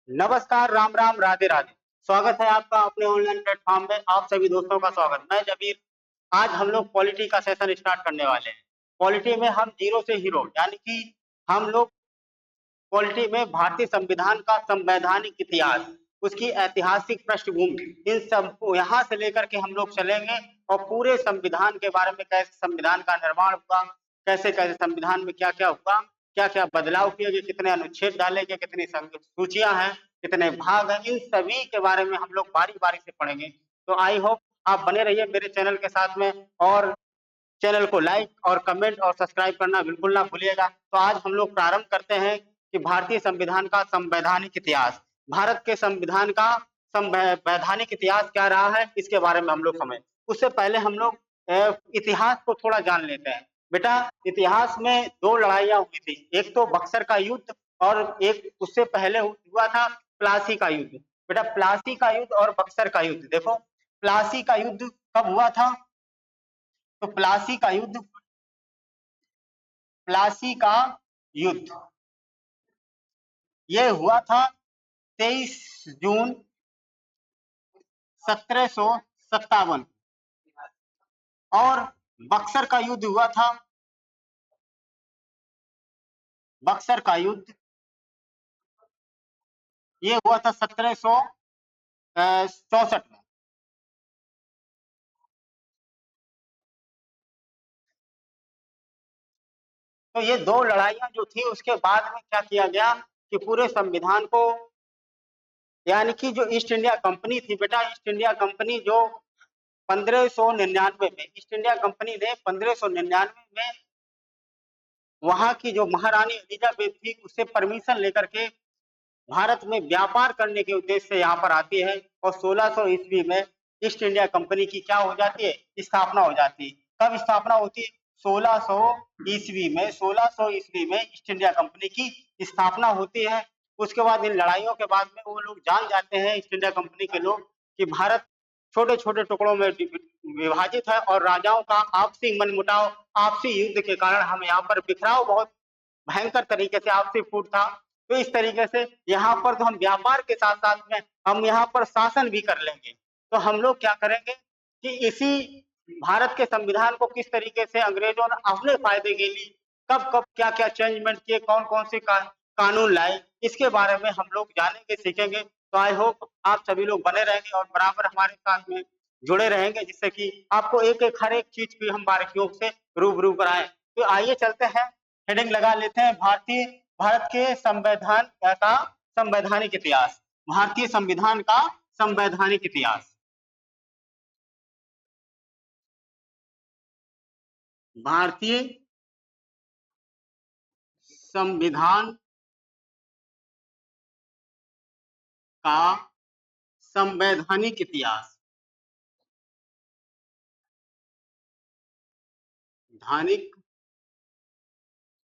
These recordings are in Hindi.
नमस्कार, राम राम, राधे राधे। स्वागत है आपका अपने ऑनलाइन प्लेटफॉर्म में। आप सभी दोस्तों का स्वागत। मैं जबीर। आज हम लोग पॉलिटी का सेशन स्टार्ट करने वाले हैं। पॉलिटी में हम जीरो से हीरो, यानी कि हम लोग पॉलिटी में भारतीय संविधान का संवैधानिक इतिहास, उसकी ऐतिहासिक पृष्ठभूमि, इन सब को यहाँ से लेकर के हम लोग चलेंगे और पूरे संविधान के बारे में, कैसे संविधान का निर्माण हुआ, कैसे कैसे संविधान में क्या क्या हुआ, क्या क्या बदलाव किए गए, कितने अनुच्छेद डाले गए, कितनी सूचियां हैं, कितने भाग हैं, इन सभी के बारे में हम लोग बारी बारी से पढ़ेंगे। तो आई होप आप बने रहिए मेरे चैनल के साथ में, और चैनल को लाइक और कमेंट और सब्सक्राइब करना बिल्कुल ना भूलिएगा। तो आज हम लोग प्रारंभ करते हैं कि भारतीय संविधान का संवैधानिक इतिहास, भारत के संविधान का संवैधानिक इतिहास क्या रहा है, इसके बारे में हम लोग समझ। उससे पहले हम लोग इतिहास को थोड़ा जान लेते हैं। बेटा, इतिहास में दो लड़ाइयां हुई थी, एक तो बक्सर का युद्ध और एक उससे पहले हुआ था प्लासी का युद्ध। बेटा, प्लासी का युद्ध और बक्सर का युद्ध देखो। प्लासी का युद्ध कब हुआ था? तो प्लासी का युद्ध ये हुआ था 23 जून 1757। और बक्सर का युद्ध हुआ था, बक्सर का युद्ध ये हुआ था 1764 में। तो ये दो लड़ाइयां जो थी, उसके बाद में क्या किया गया कि पूरे संविधान को, यानी कि जो ईस्ट इंडिया कंपनी थी, बेटा ईस्ट इंडिया कंपनी जो 1599 में, ईस्ट इंडिया कंपनी ने 1599 में वहां की जो महारानी एलिजाबेथ थी, उससे परमिशन लेकर के भारत में व्यापार करने के उद्देश्य से यहाँ पर आती है। और 1600 ईस्वी में ईस्ट इंडिया कंपनी की क्या हो जाती है? स्थापना हो जाती है। कब स्थापना होती है? 1600 ईस्वी में, 1600 ईस्वी में ईस्ट इंडिया कंपनी की स्थापना होती है। उसके बाद इन लड़ाइयों के बाद में वो लोग जान जाते हैं, ईस्ट इंडिया कंपनी के लोग, कि भारत छोटे छोटे टुकड़ों में विभाजित है और राजाओं का आपसी मनमुटाव, आपसी युद्ध के कारण हम यहाँ पर बिखराव बहुत भयंकर तरीके से आपसी फूट था। तो इस तरीके से यहाँ पर तो हम व्यापार के साथ साथ में हम यहाँ पर शासन भी कर लेंगे। तो हम लोग क्या करेंगे कि इसी भारत के संविधान को किस तरीके से अंग्रेजों ने अपने फायदे के लिए कब कब क्या क्या चेंजमेंट किए, कौन कौन से कानून लाए, इसके बारे में हम लोग जानेंगे, सीखेंगे। तो आई होप आप सभी लोग बने रहेंगे और बराबर हमारे साथ में जुड़े रहेंगे, जिससे कि आपको एक एक हर एक चीज की हम बारीकियों से रूबरू कराएं। तो आइए चलते हैं, हेडिंग लगा लेते हैं, भारत के संविधान का संवैधानिक इतिहास। भारतीय संविधान का संवैधानिक इतिहास। भारतीय संविधान का संवैधानिक इतिहास, धानिक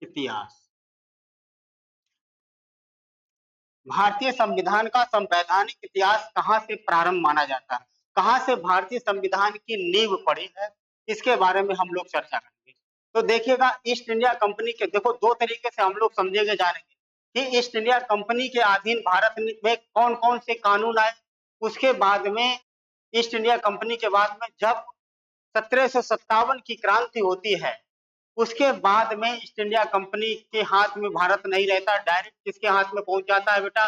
इतिहास। भारतीय संविधान का संवैधानिक इतिहास कहां से प्रारंभ माना जाता है, कहां से भारतीय संविधान की नींव पड़ी है, इसके बारे में हम लोग चर्चा करेंगे। तो देखिएगा, ईस्ट इंडिया कंपनी के देखो दो तरीके से हम लोग समझेंगे, जानेंगे कि ईस्ट इंडिया कंपनी के अधीन भारत में कौन कौन से कानून आए। उसके बाद में ईस्ट इंडिया कंपनी के बाद में जब 1757 की क्रांति होती है, उसके बाद में ईस्ट इंडिया कंपनी के हाथ में भारत नहीं रहता, डायरेक्ट किसके हाथ में पहुंच जाता है बेटा?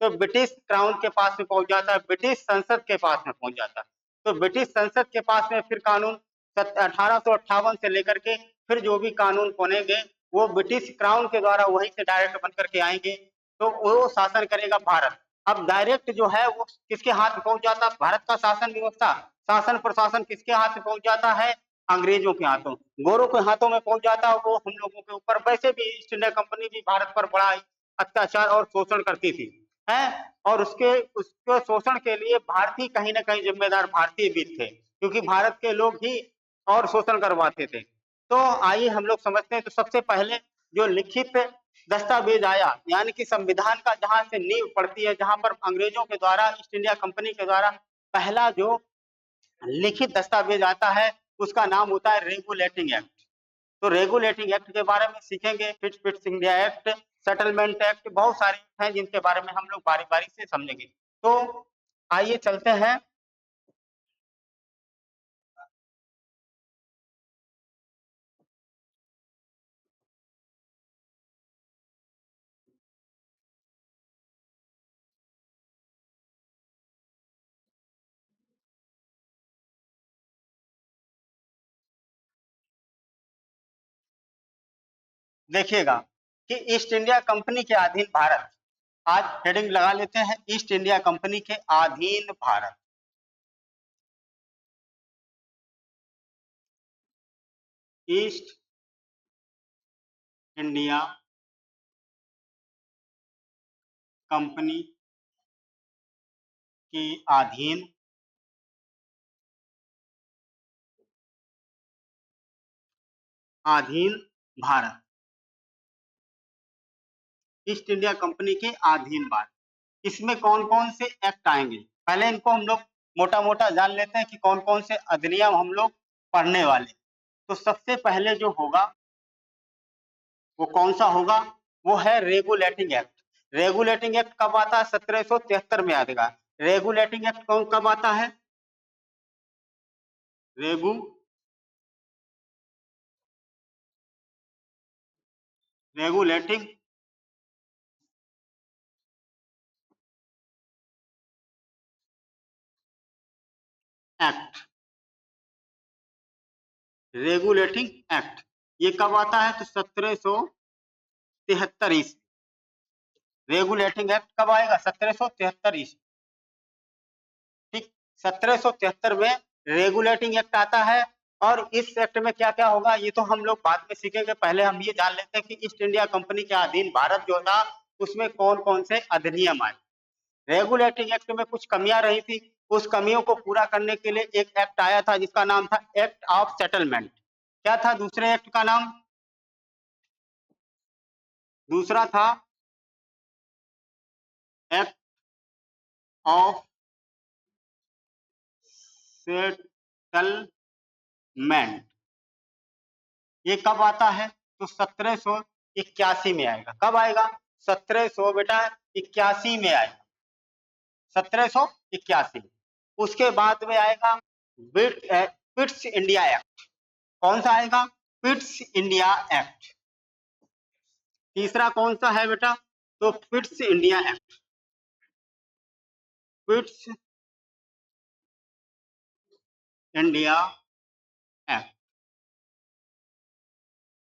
तो ब्रिटिश क्राउन के पास में पहुंच जाता है, ब्रिटिश संसद के पास में पहुंच जाता है। तो ब्रिटिश संसद के पास में फिर कानून 1858 से लेकर के फिर जो भी कानून बनेंगे, वो ब्रिटिश क्राउन के द्वारा वहीं से डायरेक्ट बन करके आएंगे। तो वो शासन करेगा भारत। अब डायरेक्ट जो है वो किसके हाथ में पहुंच जाता है? भारत का शासन व्यवस्था, शासन प्रशासन किसके हाथ में पहुंच जाता है? अंग्रेजों के हाथों, गोरों के हाथों में पहुंच जाता है। वो हम लोगों के ऊपर, वैसे भी ईस्ट इंडिया कंपनी भी भारत पर बड़ा अत्याचार और शोषण करती थी, है। और उसके उसके शोषण के लिए भारतीय कहीं ना कहीं जिम्मेदार भारतीय भी थे, क्योंकि भारत के लोग ही और शोषण करवाते थे। तो आइए हम लोग समझते हैं। तो सबसे पहले जो लिखित दस्तावेज आया, यानी कि संविधान का जहां से नींव पड़ती है, जहां पर अंग्रेजों के द्वारा, ईस्ट इंडिया कंपनी के द्वारा पहला जो लिखित दस्तावेज आता है, उसका नाम होता है रेगुलेटिंग एक्ट। तो रेगुलेटिंग एक्ट के बारे में सीखेंगे, fits India act settlement act, बहुत सारे हैं जिनके बारे में हम लोग बारी बारी से समझेंगे। तो आइए चलते हैं। देखिएगा कि ईस्ट इंडिया कंपनी के अधीन भारत, आज हेडिंग लगा लेते हैं ईस्ट इंडिया कंपनी के अधीन भारत। ईस्ट इंडिया कंपनी के अधीन भारत, ईस्ट इंडिया कंपनी के अधीन भारत। इसमें कौन कौन से एक्ट आएंगे, पहले इनको हम लोग मोटा मोटा जान लेते हैं कि कौन कौन से अधिनियम हम लोग पढ़ने वाले। तो सबसे पहले जो होगा वो कौन सा होगा, वो है रेगुलेटिंग एक्ट। रेगुलेटिंग एक्ट कब आता है, 1773 में आएगा। रेगुलेटिंग एक्ट कौन कब आता है, रेगुलेटिंग एक्ट, रेगुलेटिंग एक्ट ये कब आता है, तो 1773 ईस्वी। रेगुलेटिंग एक्ट कब आएगा, 1773 ईस्वी। ठीक, 1773 में रेगुलेटिंग एक्ट आता है। और इस एक्ट में क्या क्या होगा ये तो हम लोग बाद में सीखेंगे, पहले हम ये जान लेते हैं कि ईस्ट इंडिया कंपनी के अधीन भारत जो था उसमें कौन कौन से अधिनियम आए। रेगुलेटिंग एक्ट में कुछ कमियां रही थी, उस कमियों को पूरा करने के लिए एक एक्ट आया था जिसका नाम था एक्ट ऑफ सेटलमेंट। क्या था दूसरे एक्ट का नाम, दूसरा था एक्ट ऑफ सेटलमेंट। ये कब आता है, तो 1781 में आएगा। कब आएगा, 1700 बेटा 81 में आएगा, 1781। उसके बाद में आएगा पिट्स इंडिया एक्ट। कौन सा आएगा, पिट्स इंडिया एक्ट। तीसरा कौन सा है बेटा, तो Pitt's India act, Pitt's India act.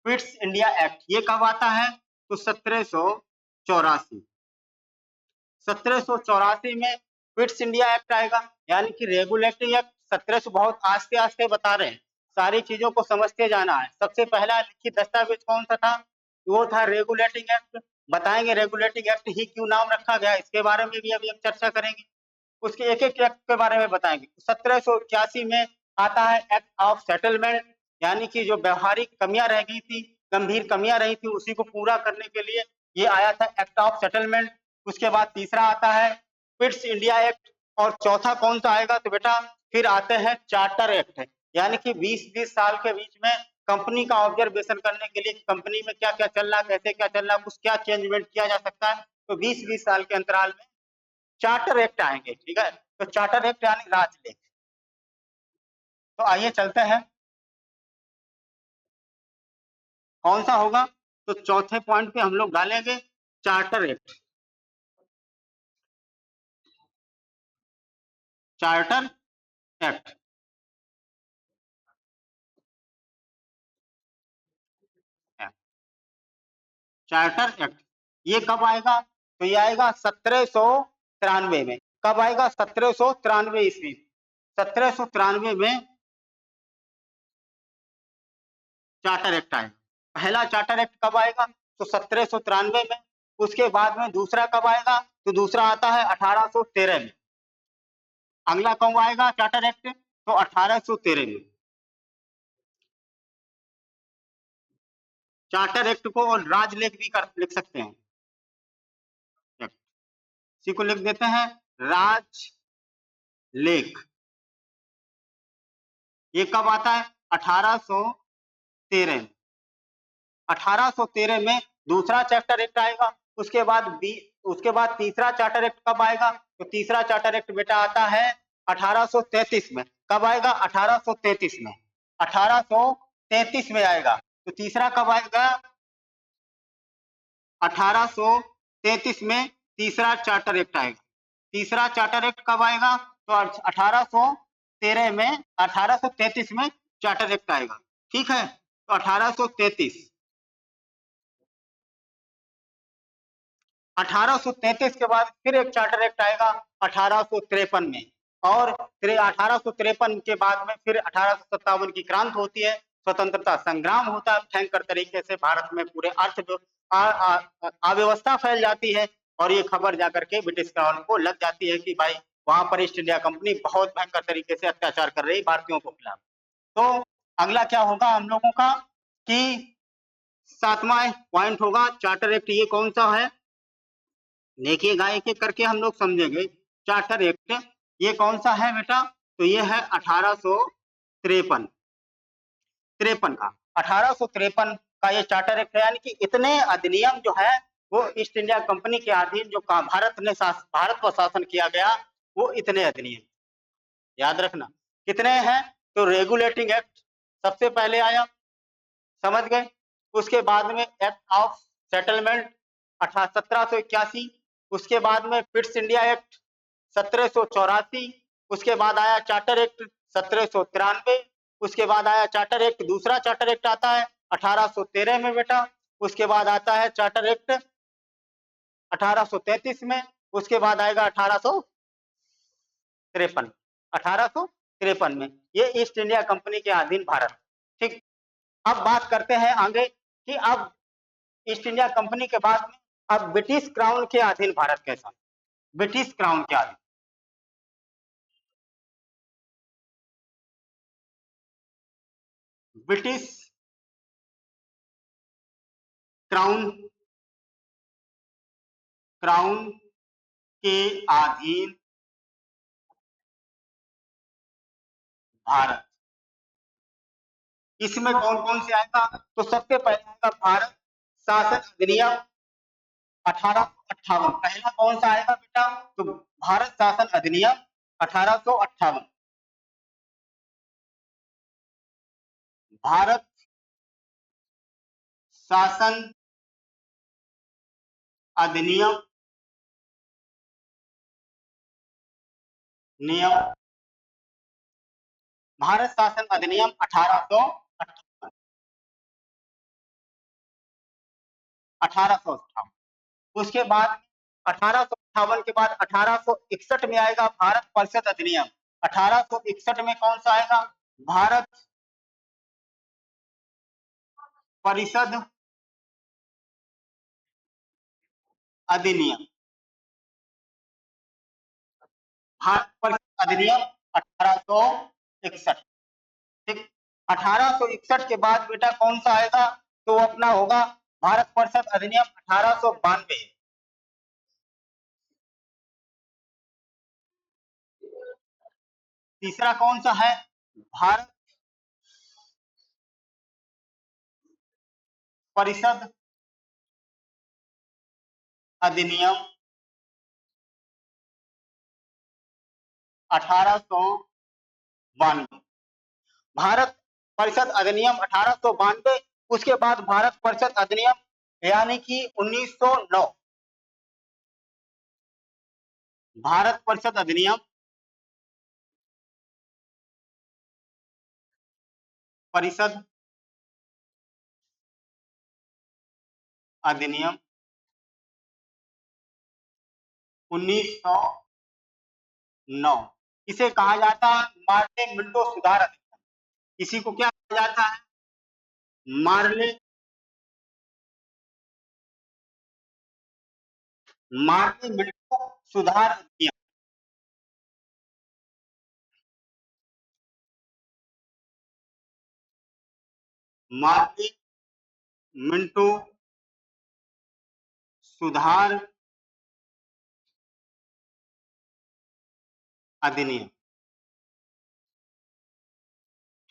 Pitt's India act ये कब आता है, तो 1784। 1784 में पिट्स इंडिया एक्ट आएगा, यानी कि रेगुलेटिंग एक्ट 1700, बहुत आस्ते आस्ते बता रहे हैं, सारी चीजों को समझते जाना है। सबसे पहला लिखित दस्तावेज कौन सा था, वो था रेगुलेटिंग एक्ट। बताएंगे रेगुलेटिंग एक्ट ही क्यों नाम रखा गया, इसके बारे में भी अभी हम चर्चा करेंगे। उसके एक एक एक्ट के बारे में बताएंगे। 1781 में आता है एक्ट ऑफ सेटलमेंट, यानी कि जो व्यवहारिक कमियां रह गई थी, गंभीर कमियां रही थी, उसी को पूरा करने के लिए ये आया था एक्ट ऑफ सेटलमेंट। उसके बाद तीसरा आता है पिट्स इंडिया एक्ट, और चौथा कौन सा आएगा, तो बेटा फिर आते हैं चार्टर एक्ट, यानी कि 20-20 साल के बीच में कंपनी का ऑब्जर्वेशन करने के लिए कंपनी में क्या क्या चल रहा है, कैसे क्या चल रहा है, कुछ क्या चेंजमेंट किया जा सकता है। तो 20-20 साल के अंतराल में चार्टर एक्ट आएंगे। ठीक है, तो चार्टर एक्ट यानी राजलेख। तो आइए चलते हैं, कौन सा होगा, तो चौथे पॉइंट पे हम लोग डालेंगे charter act. Charter act, charter act ये कब आएगा, तो ये आएगा 1793 में। कब आएगा, 1793 ईस्वी। 1793 में चार्टर एक्ट आएगा। पहला चार्टर एक्ट कब आएगा, तो 1793 में। उसके बाद में दूसरा कब आएगा, तो दूसरा आता है 1813 में। अगला कब आएगा चार्टर एक्ट, तो 1813 में। चार्टर एक्ट को और राजलेख भी लिख सकते हैं, इसी को लिख देते हैं राजलेख। ये कब आता है, 1813 में। 1813 में दूसरा चार्टर एक्ट आएगा, उसके बाद तीसरा चार्टर एक्ट कब आएगा? तो तीसरा चार्टर एक्ट बेटा आता है 1833 में। कब आएगा? 1833 में। 1833 में आएगा। तो तीसरा कब आएगा? 1833 में तीसरा चार्टर एक्ट आएगा। तीसरा चार्टर एक्ट कब आएगा? तो 1813 में, 1833 में चार्टर एक्ट आएगा। ठीक है, तो 1833 1833 के बाद फिर एक चार्टर एक्ट आएगा 1853 में, और 1853 के बाद में फिर 1857 की क्रांति होती है, स्वतंत्रता संग्राम होता है, भयंकर तरीके से भारत में पूरे अव्यवस्था फैल जाती है, और ये खबर जाकर के ब्रिटिश क्राउन को लग जाती है कि भाई वहां पर ईस्ट इंडिया कंपनी बहुत भयंकर तरीके से अत्याचार कर रही भारतीयों को खिलाफ। तो अगला क्या होगा हम लोगों का कि 7वां पॉइंट होगा चार्टर एक्ट। ये कौन सा है? देखिएगा एक एक करके हम लोग समझेंगे। चार्टर एक्ट ये कौन सा है बेटा? तो ये है 1853 का 1853 का ये चार्टर एक्ट है। यानी कि इतने अधिनियम जो है वो ईस्ट इंडिया कंपनी के अधीन जो भारत पर शासन किया गया, वो इतने अधिनियम याद रखना कितने हैं। तो रेगुलेटिंग एक्ट सबसे पहले आया, समझ गए। उसके बाद में एक्ट ऑफ सेटलमेंट 1781, उसके बाद में पिट्स इंडिया एक्ट 1784, उसके बाद आया चार्टर एक्ट 1793, उसके बाद आया चार्टर एक्ट, दूसरा चार्टर एक्ट आता है 1813 में बेटा, उसके बाद आता है चार्टर एक्ट 1833 में, उसके बाद आएगा 1853 में। ये ईस्ट इंडिया कंपनी के अधीन भारत। ठीक, अब बात करते हैं आगे कि अब ईस्ट इंडिया कंपनी के बाद में अब ब्रिटिश क्राउन के अधीन भारत कैसा? ब्रिटिश क्राउन के अधीन, ब्रिटिश क्राउन क्राउन के अधीन भारत। इसमें कौन कौन से आएगा? तो सबसे पहले आएगा भारत शासन अधिनियम 1858। पहला कौन सा आएगा बेटा? तो भारत शासन अधिनियम 1858। भारत शासन अधिनियम नियम भारत शासन अधिनियम 1858। 1858 उसके बाद 1858 के बाद 1861 में आएगा भारत परिषद अधिनियम। 1861 में कौन सा आएगा? भारत परिषद अधिनियम। भारत परिषद अधिनियम 1861। ठीक, 1861 के बाद बेटा कौन सा आएगा? तो अपना होगा भारत परिषद अधिनियम 1892। तीसरा कौन सा है? भारत परिषद अधिनियम 1892। भारत परिषद अधिनियम 1892, उसके बाद भारत परिषद अधिनियम यानी कि 1909। भारत परिषद अधिनियम परिषद अधिनियम 1909। इसे कहा जाता है मार्ले मिंटो सुधार अधिनियम। इसी को क्या कहा जाता है? मार्ले मार्ले मिंटो सुधार अधिनियम। मार्ले मिंटो सुधार अधिनियम।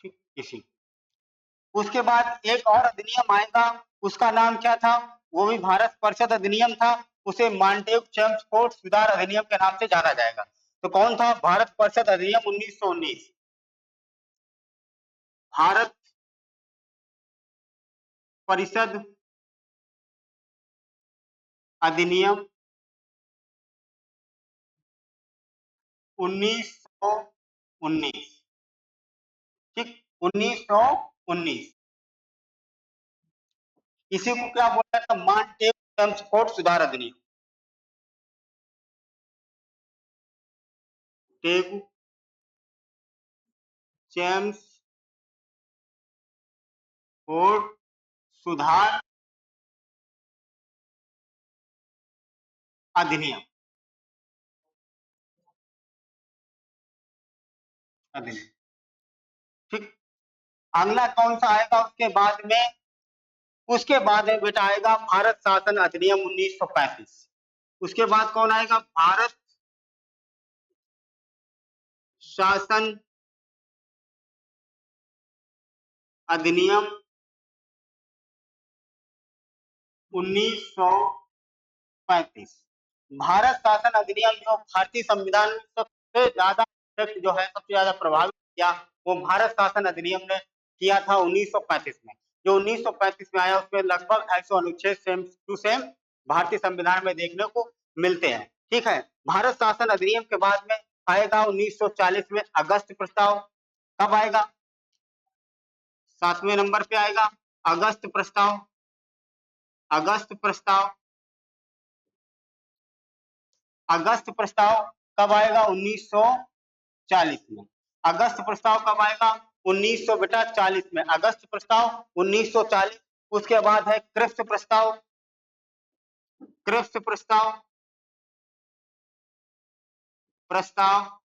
ठीक, इसी उसके बाद एक और अधिनियम आएगा, उसका नाम क्या था? वो भी भारत परिषद अधिनियम था, उसे मॉन्टेग चेम्सफोर्ड सुधार अधिनियम के नाम से जाना जाएगा। तो कौन था? भारत परिषद अधिनियम 1919। भारत परिषद अधिनियम 1919। ठीक, 1919। इसी को क्या बोला था? मॉन्टेग चेम्सफोर्ड सुधार अधिनियम। टेग चेम्सफोर्ड सुधार अधिनियम। अधिनियम, ठीक। अगला कौन सा आएगा उसके बाद में? उसके बाद में बेटा आएगा भारत शासन अधिनियम 1935। उसके बाद कौन आएगा? भारत शासन अधिनियम 1935। भारत शासन अधिनियम जो भारतीय संविधान में सबसे ज्यादा जो है, सबसे ज्यादा प्रभावित किया, वो भारत शासन अधिनियम ने किया था 1935 में। जो 1935 में आया उसमें लगभग 250 अनुच्छेद सेम टू सेम भारतीय संविधान में देखने को मिलते हैं। ठीक है। भारत शासन अधिनियम के बाद में आएगा 1940 में अगस्त प्रस्ताव। कब आएगा? 7वें नंबर पे आएगा अगस्त प्रस्ताव। अगस्त प्रस्ताव, अगस्त प्रस्ताव कब आएगा? 1940 में। अगस्त प्रस्ताव कब आएगा? 1940 में अगस्त प्रस्ताव 1940। उसके बाद है क्रिप्स प्रस्ताव। क्रिप्स प्रस्ताव, प्रस्ताव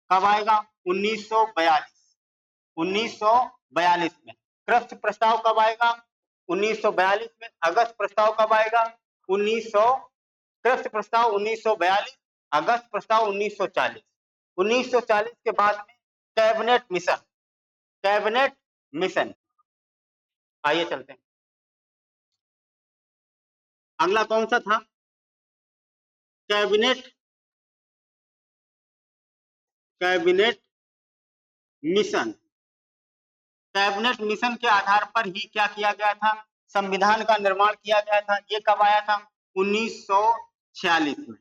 कब आएगा? 1942। 1942 में। क्रिप्स प्रस्ताव कब आएगा? 1942 में। अगस्त प्रस्ताव कब आएगा? 1900। क्रिप्स प्रस्ताव 1942, अगस्त प्रस्ताव 1940। 1940 के बाद में कैबिनेट मिशन। कैबिनेट मिशन, आइए चलते हैं। अगला कौन सा था? Cabinet, cabinet mission. Cabinet mission के आधार पर ही क्या किया गया था? संविधान का निर्माण किया गया था। ये कब आया था? 1946 में।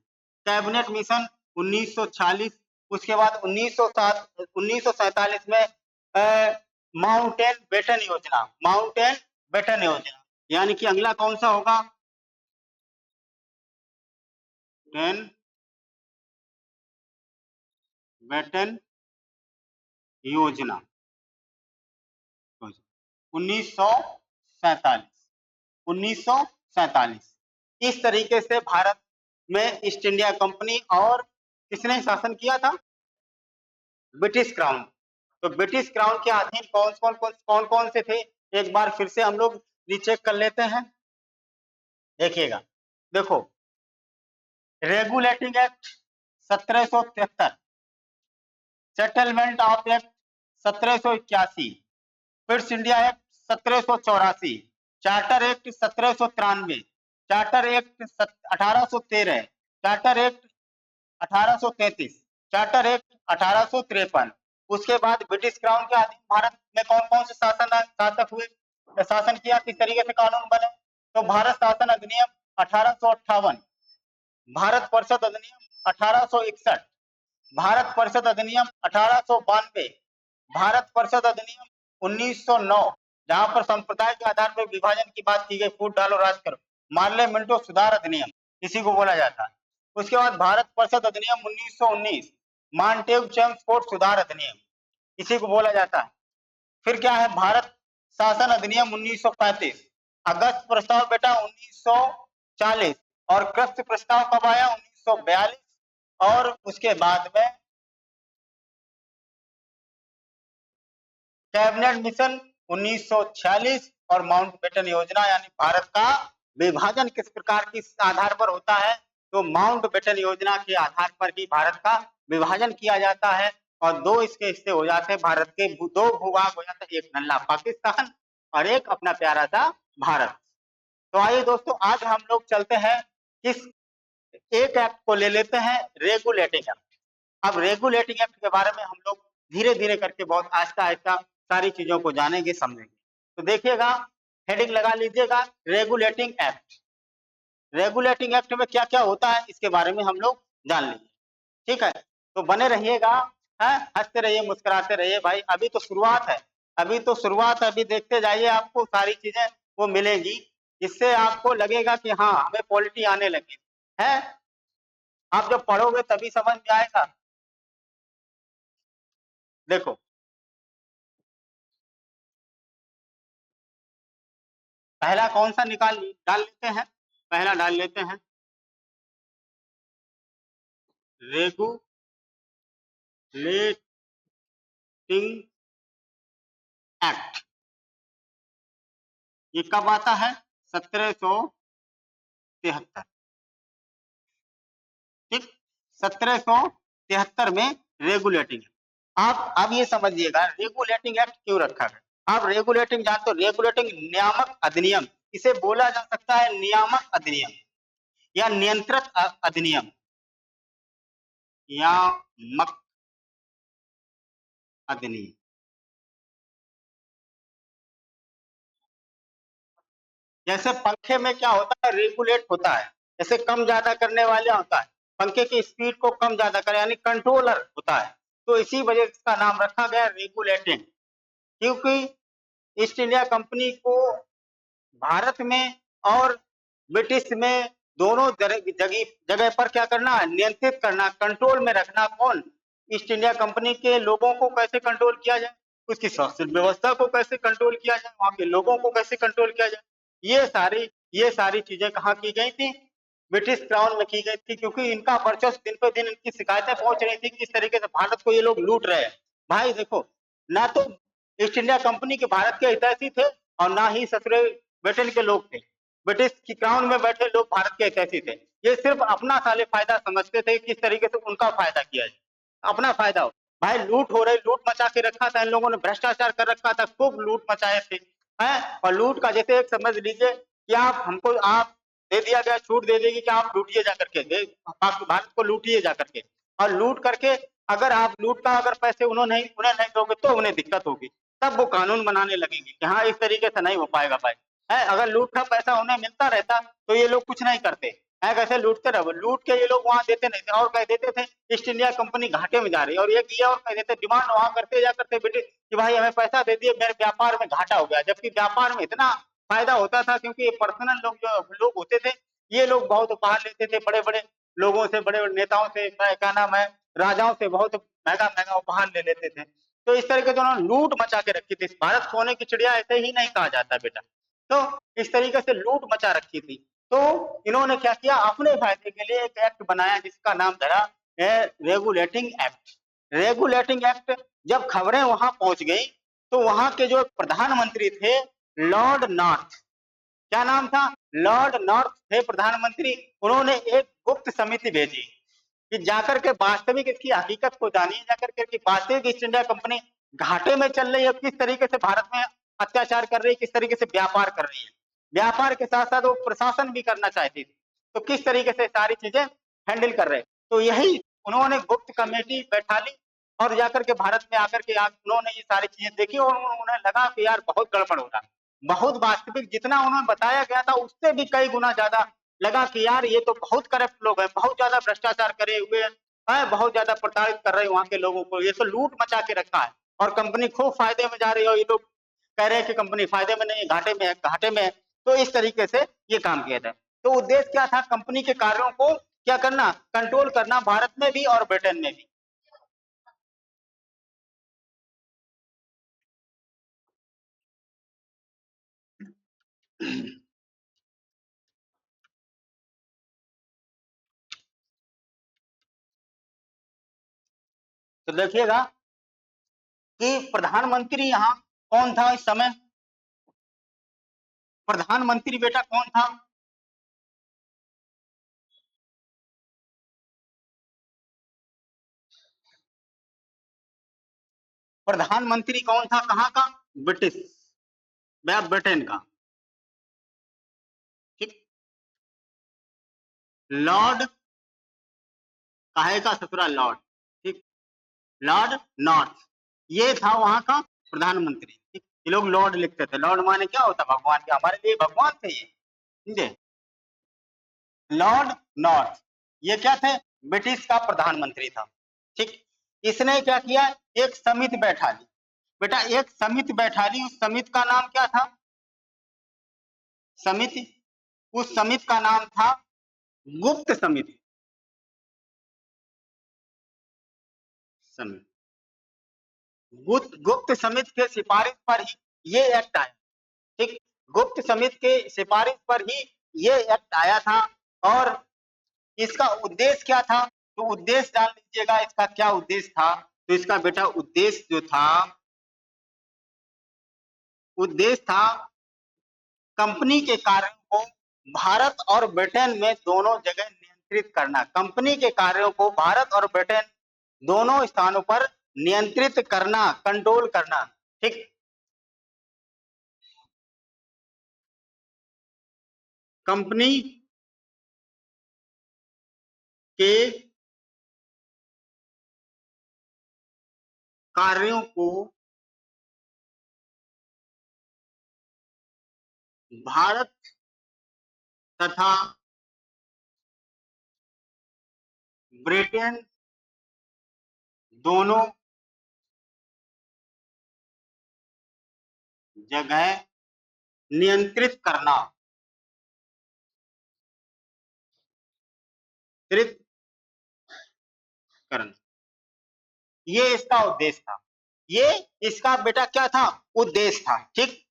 Cabinet mission 1946। उसके बाद 1947 में माउंटेन बेटन योजना। माउंटेन बेटन योजना, यानी कि अगला कौन सा होगा? बेटन योजना 1947। 1947। इस तरीके से भारत में ईस्ट इंडिया कंपनी और किसने शासन किया था? British crown. तो ब्रिटिश क्राउन के अधीन कौन कौन से थे? एक बार फिर से हम लोग रीचेक कर लेते हैं। देखिएगा, देखो, regulating act 1773, settlement of act 1781, fits India act 1784, charter act 1793, charter act 1813, charter act 1833, charter act 1853। उसके बाद ब्रिटिश क्राउन के अधीन भारत में कौन कौन से शासक हुए, शासन किया, किस तरीके से कानून बने? तो भारत शासन अधिनियम 1858, भारत परिषद अधिनियम 1861, भारत परिषद अधिनियम 1892, भारत परिषद अधिनियम 1909, जहां पर संप्रदाय के आधार पर विभाजन की बात की गई, फूट डालो राज करो, मार्ले मिंटो सुधार अधिनियम, इसी को बोला जाता है। उसके बाद भारत परिषद अधिनियम 1919, मॉन्टेग चेम्सफोर्ड सुधार अधिनियम, इसी को बोला जाता है। फिर क्या है? भारत शासन अधिनियम 1935, अगस्त प्रस्ताव बेटा 1940, और क्रिप्स प्रस्ताव कब आया? 1942। और उसके बाद में कैबिनेट मिशन 1946 और माउंटबेटन योजना, यानी भारत का विभाजन किस प्रकार के आधार पर होता है? तो माउंटबेटन योजना के आधार पर ही भारत का विभाजन किया जाता है और दो इसके हिस्से हो जाते हैं। भारत के दो भूभाग हो जाते हैं, एक नल्ला पाकिस्तान और एक अपना प्यारा सा भारत। तो आइए दोस्तों, आज हम लोग चलते हैं इस एक एक्ट को ले लेते हैं, रेगुलेटिंग एक्ट। अब रेगुलेटिंग एक्ट के बारे में हम लोग धीरे-धीरे करके बहुत आहिस्ता-आहिस्ता सारी चीज़ों को जानेंगे, समझेंगे। तो देखिएगा, हेडिंग लगा लीजिएगा, रेगुलेटिंग एक्ट। रेगुलेटिंग एक्ट में क्या-क्या होता है, इसके बारे में हम लोग जान लेंगे। ठीक है? तो बने रहिएगा, हैं? हँसते रहिए, मुस्कुराते रहिए भाई, अभी तो शुरुआत है। अभी तो शुरुआत है, अभी देखते जाइए, आपको सारी चीज़ें वो मिलेंगी, जिससे आपको लगेगा कि हाँ, हमें पॉलिटी आने लगी है। आप जब पढ़ोगे तभी समझ में आएगा। देखो, पहला कौन-सा डाल लेते हैं? पहला डाल लेते हैं, रेगुलेटिंग एक्ट। ये कब आता है? 1773। ठीक? 1773 में रेगुलेटिंग। आप अब ये समझिएगा, रेगुलेटिंग एक्ट क्यों रखा गया? आप रेगुलेटिंग जानते हो, रेगुलेटिंग नियामक अधिनियम, इसे बोला जा सकता है नियामक अधिनियम या नियंत्रक अधिनियम, नियामक अधिनियम। जैसे पंखे में क्या होता है, रेगुलेट होता है, जैसे कम ज्यादा करने वाले होता है, पंखे की स्पीड को कम ज्यादा करे यानी कंट्रोलर होता है। तो इसी वजह से इसका नाम रखा गया रेगुलेटिंग, क्योंकि ईस्ट इंडिया कंपनी को भारत में और ब्रिटिश में दोनों जगह पर क्या करना, नियंत्रित करना, कंट्रोल में रखना। कौन? ईस्ट इंडिया कंपनी के लोगों को कैसे कंट्रोल किया जाए, उसकी शासन व्यवस्था को कैसे कंट्रोल किया जाए, वहां के लोगों को कैसे कंट्रोल किया जाए, ये सारी चीजें कहाँ की गई थी? ब्रिटिश क्राउन में की गई थी, क्योंकि इनका वर्चस्व दिन पे दिन, इनकी शिकायतें पहुंच रही थी कि किस तरीके से भारत को ये लोग लूट रहे हैं। भाई देखो, ना तो ईस्ट इंडिया कंपनी के भारत के हितैषी थे और ना ही ससुरे ब्रिटेन के लोग थे। ब्रिटिश की क्राउन में बैठे लोग भारत के हितैषी थे। ये सिर्फ अपना साले फायदा समझते थे, किस तरीके से उनका फायदा किया जाए, अपना फायदा हो। भाई लूट हो रही, लूट मचा के रखा था इन लोगों ने, भ्रष्टाचार कर रखा था, खूब लूट मचाए थे। हैं? और लूट का जैसे एक समझ लीजिए कि आप हमको, आप दे दिया गया, छूट दे देगी कि आप लूटिए जाकर के, भारत को लूटिए जाकर के, और लूट करके अगर आप लूट का अगर पैसे उन्हें नहीं दोगे तो उन्हें दिक्कत होगी। तब वो कानून बनाने लगेंगे कि हाँ, इस तरीके से नहीं हो पाएगा भाई। है, अगर लूट का पैसा उन्हें मिलता रहता तो ये लोग कुछ नहीं करते। है, कैसे लूटते रहो, लूट के ये लोग वहां देते नहीं थे और कह देते थे ईस्ट इंडिया कंपनी घाटे में जा रही है, और ये और कह देते, डिमांड वहां करते जा करते बेटे कि भाई हमें पैसा दे दिए, मेरे व्यापार में घाटा हो गया, जबकि व्यापार में इतना फायदा होता था, क्योंकि ये पर्सनल लोग जो लोग होते थे, ये लोग बहुत उपहार लेते थे बड़े बड़े लोगों से, बड़े बड़े नेताओं से, क्या नाम है, राजाओं से बहुत महंगा महंगा उपहार ले लेते थे। तो इस तरीके से उन्होंने लूट मचा के रखी थी। भारत सोने की चिड़िया ऐसे ही नहीं कहा जाता बेटा। तो इस तरीके से लूट मचा रखी थी। तो इन्होंने क्या किया, अपने फायदे के लिए एक एक्ट बनाया जिसका नाम धरा रेगुलेटिंग एक्ट। रेगुलेटिंग एक्ट, जब खबरें वहां पहुंच गई तो वहां के जो प्रधानमंत्री थे, लॉर्ड नॉर्थ, क्या नाम था, लॉर्ड नॉर्थ थे प्रधानमंत्री। उन्होंने एक गुप्त समिति भेजी कि जाकर के वास्तविक इसकी हकीकत को जानिए, जाकर के वास्तविक ईस्ट इंडिया कंपनी घाटे में चल रही है, किस तरीके से भारत में अत्याचार कर रही है, किस तरीके से व्यापार कर रही है, व्यापार के साथ साथ वो प्रशासन भी करना चाहती थी, तो किस तरीके से सारी चीजें हैंडल कर रहे हैं। तो यही उन्होंने गुप्त कमेटी बैठा ली और जाकर के भारत में आकर के उन्होंने ये सारी चीजें देखी और उन्हें लगा कि यार बहुत गड़बड़ हो रहा है। बहुत वास्तविक जितना उन्होंने बताया गया था उससे भी कई गुना ज्यादा लगा कि यार ये तो बहुत करप्ट लोग हैं, बहुत ज्यादा भ्रष्टाचार करे हुए हैं, बहुत ज्यादा प्रताड़ित कर रहे हैं वहां के लोगों को, ये तो लूट मचा के रखा है और कंपनी खूब फायदे में जा रही है, और ये लोग कह रहे हैं कि कंपनी फायदे में नहीं है, घाटे में है, घाटे में है। तो इस तरीके से ये काम किया था। तो उद्देश्य क्या था, कंपनी के कार्यों को क्या करना, कंट्रोल करना, भारत में भी और ब्रिटेन में भी। तो देखिएगा कि प्रधानमंत्री यहाँ कौन था इस समय, प्रधानमंत्री बेटा कौन था? प्रधानमंत्री कौन था, कहाँ का? ब्रिटिश या ब्रिटेन का। लॉर्ड काहे का ससुरा लॉर्ड, ठीक, लॉर्ड नॉर्थ, ये था वहां का प्रधानमंत्री, ठीक। ये लोग लॉर्ड लिखते थे, लॉर्ड माने क्या होता, भगवान के, हमारे लिए भगवान थे ये, समझे। लॉर्ड नॉर्थ, ये क्या थे, ब्रिटिश का प्रधानमंत्री था, ठीक। इसने क्या किया, एक समिति बैठा ली, बेटा एक समिति बैठा ली, उस समिति का नाम क्या था, समिति, उस समिति का नाम था गुप्त समिति, समिति, गुप्त समिति के सिफारिश पर ही ये एक्ट आया, ठीक। गुप्त समिति के सिफारिश पर ही ये एक्ट आया था। और इसका उद्देश्य क्या था, तो उद्देश्य जान लीजिएगा इसका क्या उद्देश्य था। तो इसका बेटा उद्देश्य जो था, उद्देश्य था कंपनी के कार्यों को भारत और ब्रिटेन में दोनों जगह नियंत्रित करना, कंपनी के कार्यों को भारत और ब्रिटेन दोनों स्थानों पर नियंत्रित करना, कंट्रोल करना, ठीक। कंपनी के कार्यों को भारत तथा ब्रिटेन दोनों जगह नियंत्रित करना, नियंत्रित करना, ये इसका उद्देश्य था, ये इसका बेटा क्या था, उद्देश्य था, ठीक।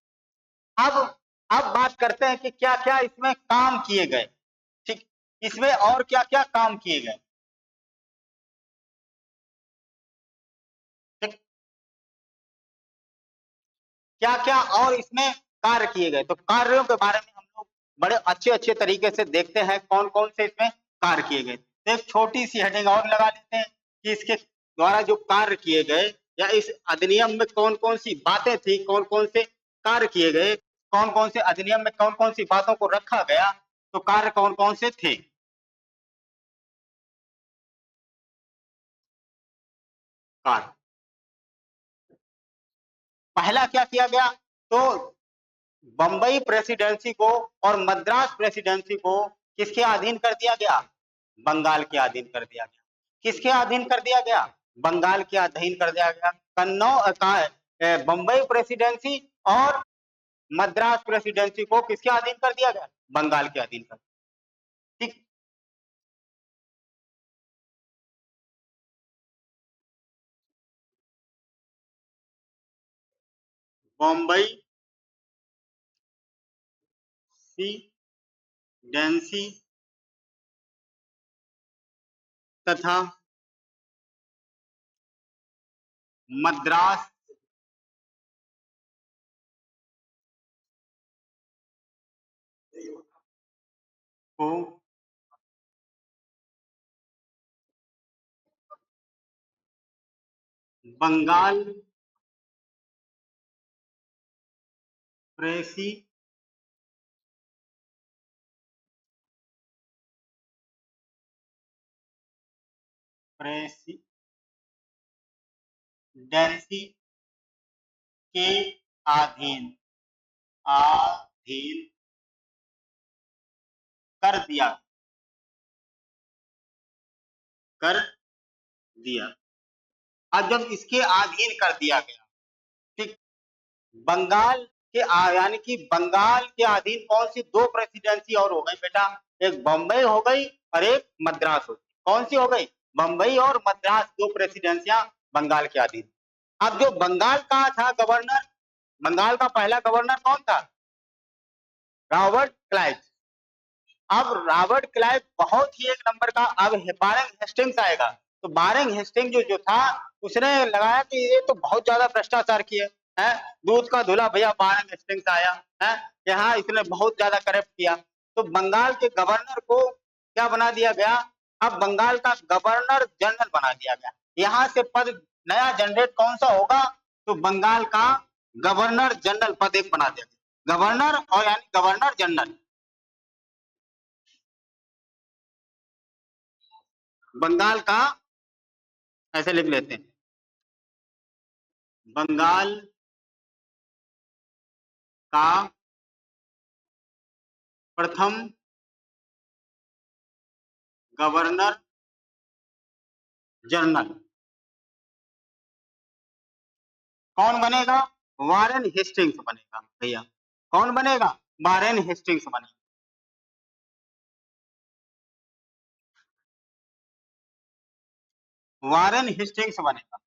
अब अब बात करते हैं कि क्या क्या इसमें काम किए गए, ठीक, इसमें और क्या क्या काम किए गए, ठीक, क्या क्या और इसमें कार्य किए गए। तो कार्यों के बारे में हम लोग बड़े अच्छे अच्छे तरीके से देखते हैं कौन कौन से इसमें कार्य किए गए। तो एक छोटी सी हेडिंग और लगा लेते हैं कि इसके द्वारा जो कार्य किए गए, या इस अधिनियम में कौन कौन सी बातें थी, कौन कौन से कार्य किए गए, कौन कौन से अधिनियम में कौन कौन सी बातों को रखा गया, तो कार्य कौन कौन से थे। कार्य, पहला क्या किया गया, तो बंबई प्रेसिडेंसी को और मद्रास प्रेसिडेंसी को किसके अधीन कर दिया गया, बंगाल के अधीन कर दिया गया। किसके अधीन कर दिया गया, बंगाल के अधीन कर दिया गया। बंबई प्रेसिडेंसी और मद्रास प्रेसिडेंसी को किसके अधीन कर दिया गया, बंगाल के अधीन कर, ठीक। बम्बई प्रेसिडेंसी तथा मद्रास को बंगाल प्रेसिडेंसी के अधीन अधीन कर दिया, कर दिया। अब जब इसके अधीन कर दिया गया, ठीक, बंगाल के यानी कि बंगाल के अधीन कौन सी दो प्रेसिडेंसी और हो गई बेटा, एक बंबई हो गई और एक मद्रास हो गई। कौन सी हो गई, बंबई और मद्रास, दो प्रेसिडेंसियां बंगाल के अधीन। अब जो बंगाल का था गवर्नर, बंगाल का पहला गवर्नर कौन था, रॉबर्ट क्लाइव। अब रॉबर्ट क्लाइव बहुत ही एक नंबर का, अब बारेंग हेस्टिंग्स आएगा, तो बारेंग हेस्टिंग जो था, उसने लगाया कि ये तो बहुत ज्यादा भ्रष्टाचार किए है, दूध का धुला भैया बारेंग हेस्टिंग्स आया है, यहाँ इसने बहुत ज्यादा करप्ट किया। तो बंगाल के गवर्नर को क्या बना दिया गया, अब बंगाल का गवर्नर जनरल बना दिया गया। यहाँ से पद नया जनरेट कौन सा होगा, तो बंगाल का गवर्नर जनरल पद एक बना दिया गया, गवर्नर और यानी गवर्नर जनरल। बंगाल का, ऐसे लिख लेते हैं, बंगाल का प्रथम गवर्नर जनरल कौन बनेगा? वारेन हेस्टिंग्स बनेगा भैया। कौन बनेगा? वारेन हेस्टिंग्स बनेगा। वारेन हेस्टिंग्स बनेगा।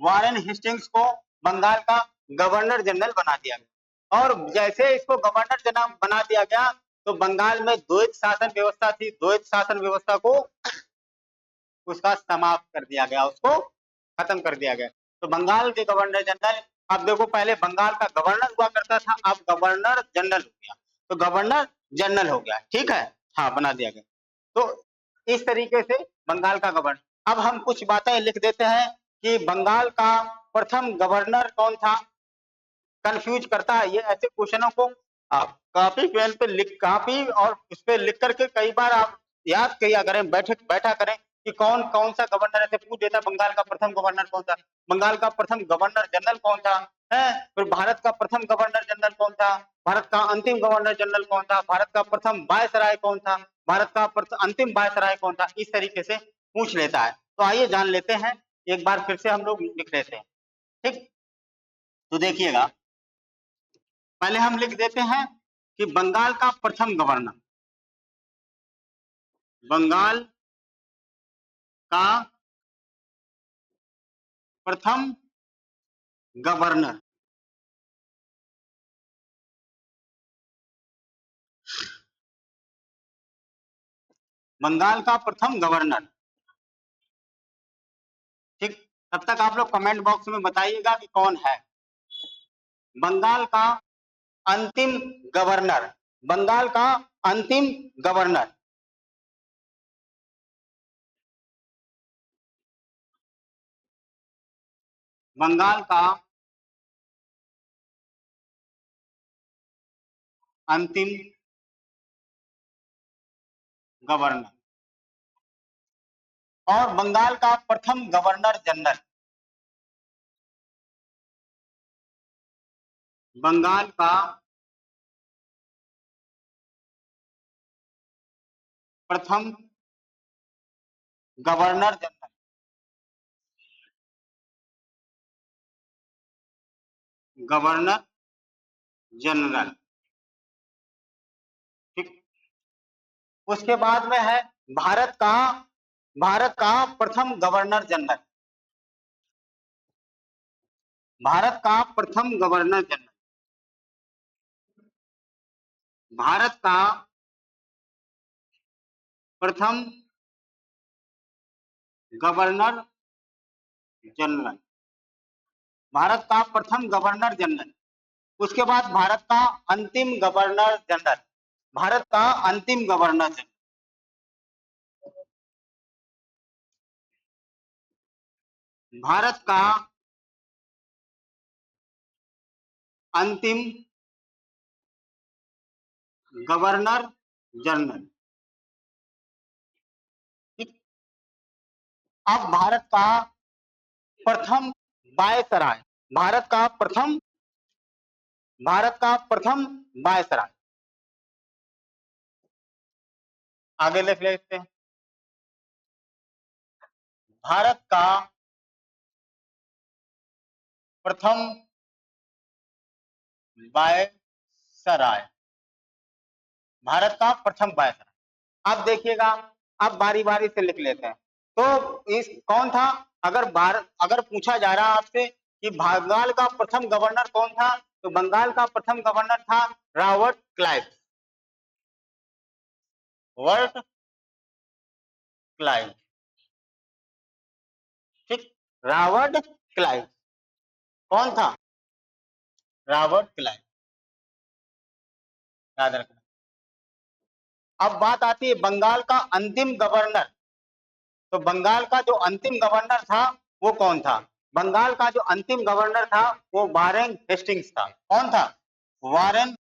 वारेन हेस्टिंग्स को बंगाल का गवर्नर जनरल बना दिया गया, और जैसे इसको गवर्नर जनरल बना दिया गया तो बंगाल में द्वैत शासन व्यवस्था थी, द्वैत शासन व्यवस्था को उसका समाप्त कर दिया गया, उसको खत्म कर दिया गया। तो बंगाल के गवर्नर जनरल, अब देखो पहले बंगाल का गवर्नर हुआ करता था, अब गवर्नर जनरल हो गया, तो गवर्नर जनरल हो गया, ठीक है, हाँ बना दिया गया। तो इस तरीके से बंगाल का गवर्नर। अब हम कुछ बातें लिख देते हैं कि बंगाल का प्रथम गवर्नर कौन था। कंफ्यूज करता है ये ऐसे क्वेश्चनों को, आप कॉपी पेन पे लिख, कॉपी और उस पे लिख करके कई बार आप याद किया करें, बैठा करें कि कौन कौन सा गवर्नर, ऐसे पूछ देता बंगाल का प्रथम गवर्नर कौन था, बंगाल का प्रथम गवर्नर जनरल कौन था है, फिर भारत का प्रथम गवर्नर जनरल कौन था, भारत का अंतिम गवर्नर जनरल कौन था, भारत का प्रथम वायसराय कौन था, भारत का अंतिम वायसराय कौन था, इस तरीके से पूछ लेता है। तो आइए जान लेते हैं, एक बार फिर से हम लोग लिख लेते हैं, ठीक। तो देखिएगा, पहले हम लिख देते हैं कि बंगाल का प्रथम गवर्नर, बंगाल का प्रथम गवर्नर, बंगाल का प्रथम गवर्नर, ठीक। तब तक आप लोग कमेंट बॉक्स में बताइएगा कि कौन है बंगाल का अंतिम गवर्नर, बंगाल का अंतिम गवर्नर। बंगाल का अंतिम गवर्नर और बंगाल का प्रथम गवर्नर जनरल, बंगाल का प्रथम गवर्नर जनरल, गवर्नर जनरल, ठीक। उसके बाद में है भारत का, भारत का प्रथम गवर्नर जनरल, भारत का प्रथम गवर्नर जनरल, भारत का प्रथम गवर्नर जनरल, भारत का प्रथम गवर्नर जनरल। उसके बाद भारत का अंतिम गवर्नर जनरल, भारत का अंतिम गवर्नर जनरल, भारत का अंतिम गवर्नर जनरल, ठीक। अब भारत का प्रथम वायसराय, भारत का प्रथम, भारत का प्रथम वायसराय, आगे लिख लेते हैं, भारत का प्रथम वायसराय, भारत का प्रथम वायसराय। अब देखिएगा, अब बारी बारी से लिख लेते हैं। तो इस कौन था, अगर भारत, अगर पूछा जा रहा है आपसे कि बंगाल का प्रथम गवर्नर कौन था, तो बंगाल का प्रथम गवर्नर था रॉबर्ट क्लाइव, रॉबर्ट क्लाइव, ठीक। रॉबर्ट क्लाइव कौन था? रॉबर्ट क्लाइव, याद रखना। अब बात आती है बंगाल का अंतिम गवर्नर, तो बंगाल का जो अंतिम गवर्नर था वो कौन था? बंगाल का जो अंतिम गवर्नर था वो वारेन हेस्टिंग्स था। कौन था? Warren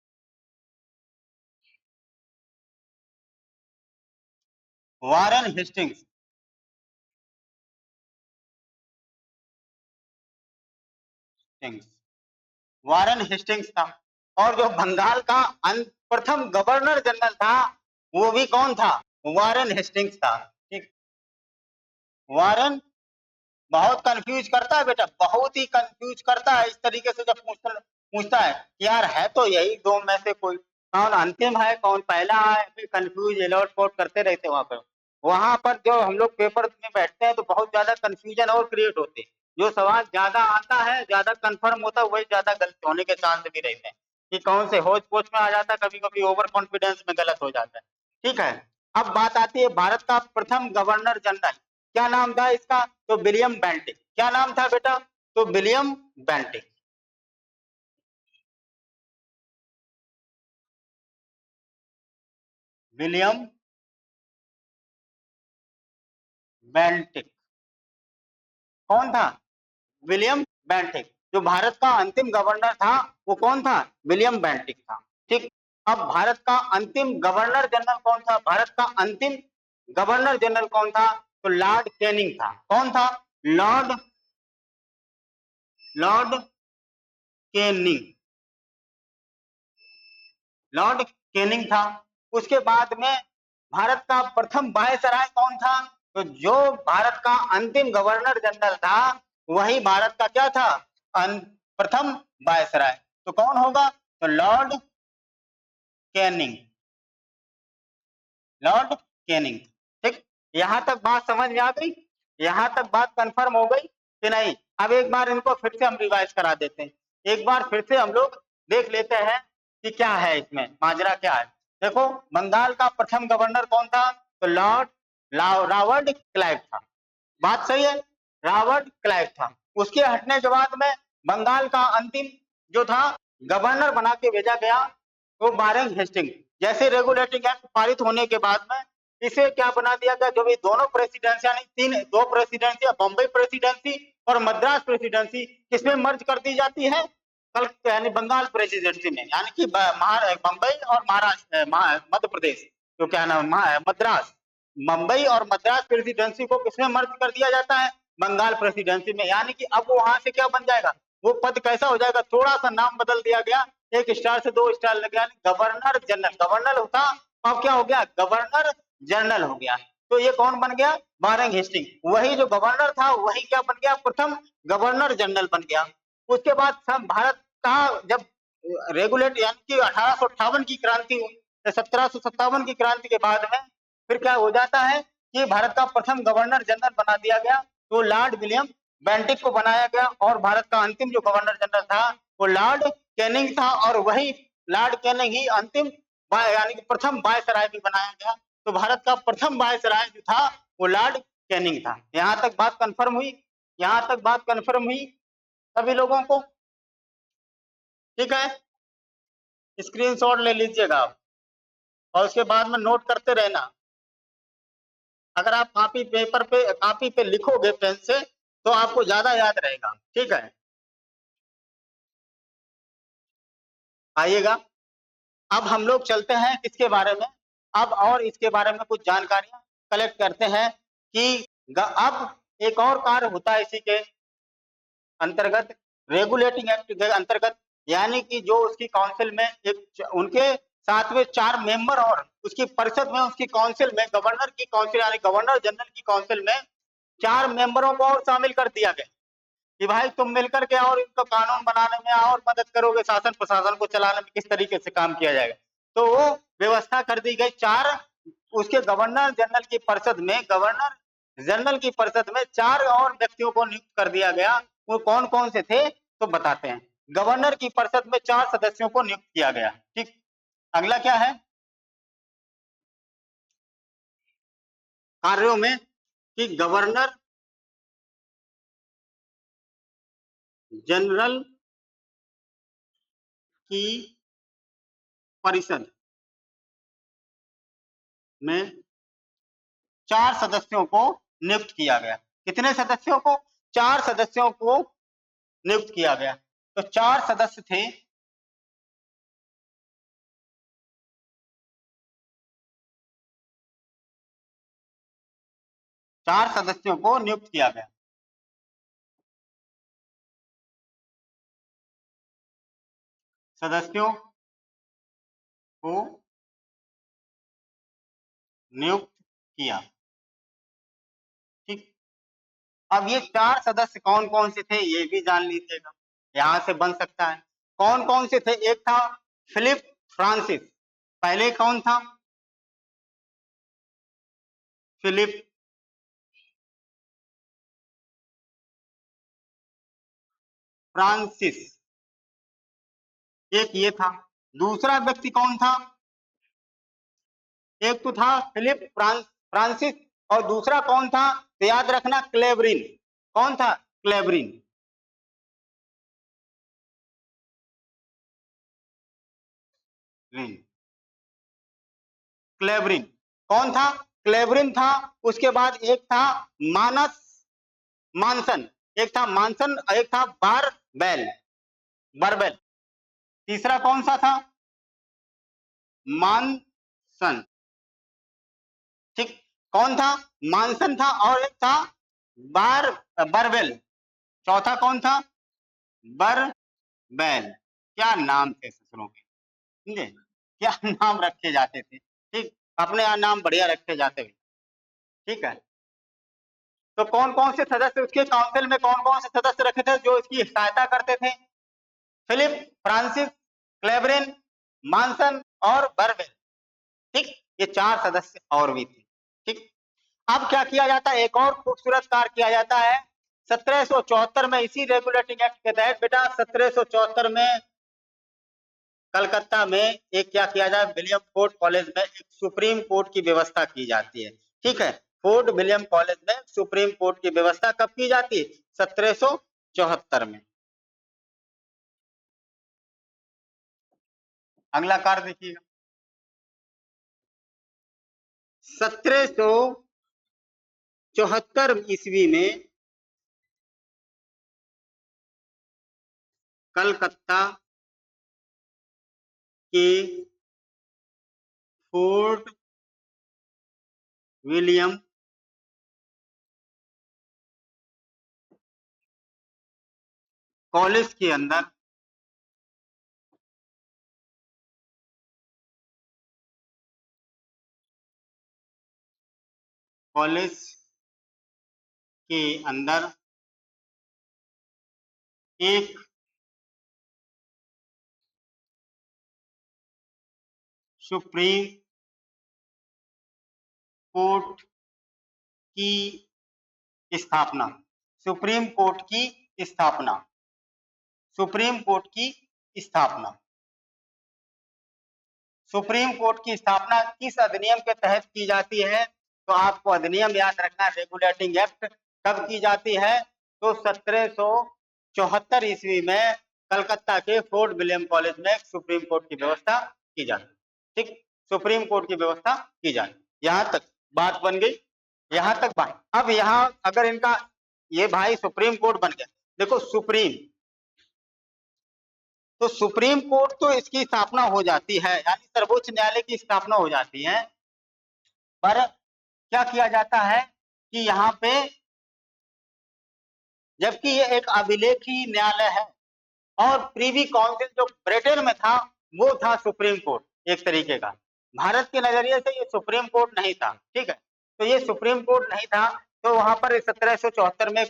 Warren Hastings Warren Hastings था। और जो बंगाल का प्रथम गवर्नर जनरल था वो भी कौन था? वारेन हेस्टिंग्स था। ठीक। वारेन बहुत कंफ्यूज करता है बेटा, बहुत ही कंफ्यूज करता है। इस तरीके से जब पूछता है यार है तो यही दो में से कोई, कौन अंतिम है कौन पहला है, फिर कंफ्यूज एलॉट पोट करते रहते वहां पर जो हम लोग पेपर में बैठते हैं तो बहुत ज्यादा कंफ्यूजन और क्रिएट होते हैं। जो सवाल ज्यादा आता है, ज्यादा कंफर्म होता है, वही ज्यादा गलत होने के चांस भी रहते हैं कि कौन से होच पोच में आ जाता है, कभी कभी ओवर कॉन्फिडेंस में गलत हो जाता है। ठीक है। अब बात आती है भारत का प्रथम गवर्नर जनरल, क्या नाम था इसका? तो विलियम बेंटिक। क्या नाम था बेटा? तो विलियम बेंटिक। विलियम बेंटिक कौन था? William Bentinck. जो भारत का अंतिम गवर्नर था वो कौन था? विलियम बेंटिक था। ठीक। अब भारत का अंतिम गवर्नर जनरल कौन था? भारत का अंतिम गवर्नर जनरल कौन था? तो लॉर्ड कैनिंग था। कौन था? Lord Lord Canning. Lord Canning था। उसके बाद में भारत का प्रथम वायसराय कौन था? तो जो भारत का अंतिम गवर्नर जनरल था वही भारत का क्या था? प्रथम वायसराय। तो कौन होगा? तो लॉर्ड कैनिंग। Lord Canning. ठीक। यहां तक बात समझ में आ गई? यहां तक बात कंफर्म हो गई कि नहीं? अब एक बार इनको फिर से हम रिवाइज करा देते हैं। एक बार फिर से हम लोग देख लेते हैं कि क्या है इसमें, माजरा क्या है। देखो, बंगाल का प्रथम गवर्नर कौन था? तो लॉर्ड रॉबर्ट क्लाइव था। बात सही है, रॉबर्ट क्लाइव था। उसके हटने के बाद में बंगाल का अंतिम जो था गवर्नर बना के भेजा गया वो वारेन हेस्टिंग। जैसे रेगुलेटिंग एक्ट पारित होने के बाद में इसे क्या बना दिया गया? जो भी दोनों प्रेसिडेंसी यानी दो प्रेसिडेंसी, बम्बई प्रेसिडेंसी और मद्रास प्रेसिडेंसी किसमें मर्ज कर दी जाती है? कल यानी बंगाल प्रेसिडेंसी में, यानी कि बम्बई और महाराष्ट्र मध्य प्रदेश, तो क्या नाम मद्रास, मुंबई और मद्रास प्रेसिडेंसी को किसमें मर्ज कर दिया जाता है? बंगाल प्रेसिडेंसी में। यानी कि अब वहां से क्या बन जाएगा? वो पद कैसा हो जाएगा? थोड़ा सा नाम बदल दिया गया, एक स्टार से दो स्टार लग गया, गवर्नर जनरल। गवर्नर होता, अब क्या हो गया? गवर्नर जनरल हो गया। तो ये कौन बन गया? Warren Hasting. वही जो गवर्नर था वही क्या बन गया? प्रथम गवर्नर जनरल बन गया। उसके बाद सब भारत का जब रेगुलेट यानी कि 1858 की क्रांति हुई, 1757 की क्रांति के बाद में फिर क्या हो जाता है कि भारत का प्रथम गवर्नर जनरल बना दिया गया, तो लॉर्ड विलियम बेंटिक को बनाया गया। और भारत का अंतिम जो गवर्नर जनरल था वो लॉर्ड कैनिंग था, और वही लॉर्ड कैनिंग ही अंतिम यानी कि प्रथम वायसराय भी बनाया गया। तो भारत का प्रथम वायसराय जो था वो लॉर्ड कैनिंग था। यहां तक बात कंफर्म हुई? यहां तक बात कंफर्म हुई सभी लोगों को? ठीक है। स्क्रीनशॉट ले लीजिएगा आप और उसके बाद में नोट करते रहना। अगर आप कॉपी पे लिखोगे पेन से तो आपको ज्यादा याद रहेगा। ठीक है, आइएगा। अब हम लोग चलते हैं किसके बारे में, अब और इसके बारे में कुछ जानकारियां कलेक्ट करते हैं कि अब एक और कार्य होता है इसी के अंतर्गत, रेगुलेटिंग एक्ट के अंतर्गत। यानी कि जो उसकी काउंसिल में एक उनके साथ में 4 मेंबर और उसकी परिषद में, उसकी काउंसिल में, गवर्नर की काउंसिल यानी गवर्नर जनरल की काउंसिल में 4 मेंबरों को और शामिल कर दिया गया कि भाई तुम मिलकर के और इनको कानून बनाने में और मदद करोगे, शासन प्रशासन को चलाने में किस तरीके से काम किया जाएगा। तो वो व्यवस्था कर दी गई। 4 उसके गवर्नर जनरल की परिषद में, गवर्नर जनरल की परिषद में 4 और व्यक्तियों को नियुक्त कर दिया गया। वो कौन कौन से थे तो बताते हैं। गवर्नर की परिषद में 4 सदस्यों को नियुक्त किया गया। ठीक। अगला क्या है कार्यों में कि गवर्नर जनरल की परिषद में 4 सदस्यों को नियुक्त किया गया। कितने सदस्यों को? 4 सदस्यों को नियुक्त किया गया। तो 4 सदस्य थे 4 सदस्यों को नियुक्त किया गया। सदस्यों को नियुक्त किया। ठीक। अब ये 4 सदस्य कौन-कौन से थे ये भी जान लीजिएगा, यहाँ से बन सकता है। कौन-कौन से थे? एक था फिलिप फ्रांसिस। पहले कौन था? फिलिप फ्रांसिस, एक ये था। दूसरा व्यक्ति कौन था? एक तो था फिलिप फ्रांसिस और दूसरा कौन था? तो याद रखना क्लेवरिन। कौन था? क्लेवरिन। क्लेवरिन कौन था? क्लेवरिन था। उसके बाद एक था मानस मानसन, एक था मानसन, एक था बारबेल बरबेल। तीसरा कौन सा था? मानसन। ठीक। कौन था? मानसन था और एक था बार बरबेल। चौथा कौन था? बरबेल। क्या नाम थे ससुरों के, समझे? क्या नाम रखे जाते थे। ठीक। अपने यहाँ नाम बढ़िया रखे जाते हैं। ठीक है। तो कौन कौन से सदस्य उसके काउंसिल में, कौन कौन से सदस्य रखे थे जो इसकी सहायता करते थे? फिलिप फ्रांसिस, क्लेवरिन, मानसन और बर्बेल। ठीक। ये 4 सदस्य और भी थे। ठीक। अब क्या किया जाता है? एक और खूबसूरत कार्य किया जाता है 1774 में, इसी रेगुलेटिंग एक्ट के तहत बेटा 1774 में कलकत्ता में एक क्या किया जाए, विलियम फोर्ड कॉलेज में एक सुप्रीम कोर्ट की व्यवस्था की जाती है। ठीक है। फोर्ड विलियम कॉलेज में सुप्रीम कोर्ट की व्यवस्था कब की जाती है? 1774 में। अगला कार्य देखिएगा। 1774 ईस्वी में कलकत्ता के फोर्ट विलियम कॉलेज के अंदर कॉलेज के अंदर एक सुप्रीम कोर्ट की स्थापना, सुप्रीम कोर्ट की स्थापना, सुप्रीम कोर्ट की स्थापना, सुप्रीम कोर्ट की स्थापना किस अधिनियम के तहत की जाती है? तो आपको अधिनियम याद रखना, रेगुलेटिंग एक्ट कब की जाती है? तो 1774 ईस्वी में कलकत्ता के फोर्ट विलियम कॉलेज में सुप्रीम कोर्ट की व्यवस्था की जाती। ठीक। सुप्रीम कोर्ट की व्यवस्था की जाती। यहां तक बात बन गई। यहां तक बात। अब यहां अगर इनका ये भाई सुप्रीम कोर्ट बन गया, देखो सुप्रीम, तो सुप्रीम कोर्ट तो इसकी स्थापना हो जाती है, यानी सर्वोच्च न्यायालय की स्थापना हो जाती है। पर क्या किया जाता है कि यहाँ पे, जबकि ये एक अभिलेखी न्यायालय है और प्रीवी काउंसिल जो ब्रिटेन में था वो था सुप्रीम कोर्ट एक तरीके का। भारत के नजरिए से ये सुप्रीम कोर्ट नहीं था। ठीक है। तो ये सुप्रीम कोर्ट नहीं था, तो वहां पर 1774 में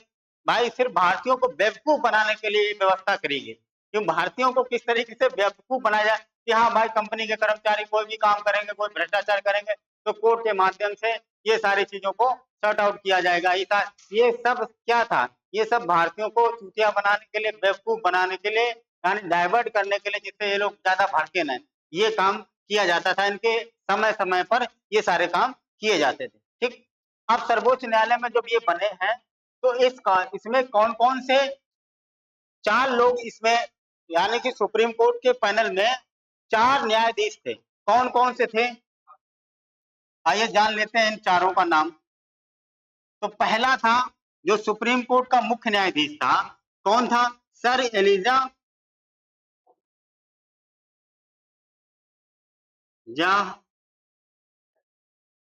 भाई सिर्फ भारतीयों को बेवकूफ बनाने के लिए व्यवस्था करी गई। क्यों भारतीयों को किस तरीके से बेवकूफ बनाया जाए कि हाँ भाई कंपनी के कर्मचारी कोई भी काम करेंगे, कोई भ्रष्टाचार करेंगे तो कोर्ट के माध्यम से ये सारी चीजों को शट आउट किया जाएगा। ये सब क्या था? ये सब भारतीयों को चूतिया बनाने के लिए, बेवकूफ बनाने के लिए, यानी डाइवर्ट करने के लिए, जिससे ये लोग ज्यादा भड़के न, ये काम किया जाता था। इनके समय समय पर ये सारे काम किए जाते थे। ठीक। अब सर्वोच्च न्यायालय में जब ये बने हैं तो इसमें कौन कौन से 4 लोग इसमें, यानी कि सुप्रीम कोर्ट के पैनल में 4 न्यायाधीश थे। कौन कौन से थे? आइए जान लेते हैं इन चारों का नाम। तो पहला था जो सुप्रीम कोर्ट का मुख्य न्यायाधीश था, कौन था? सर एलिजा जा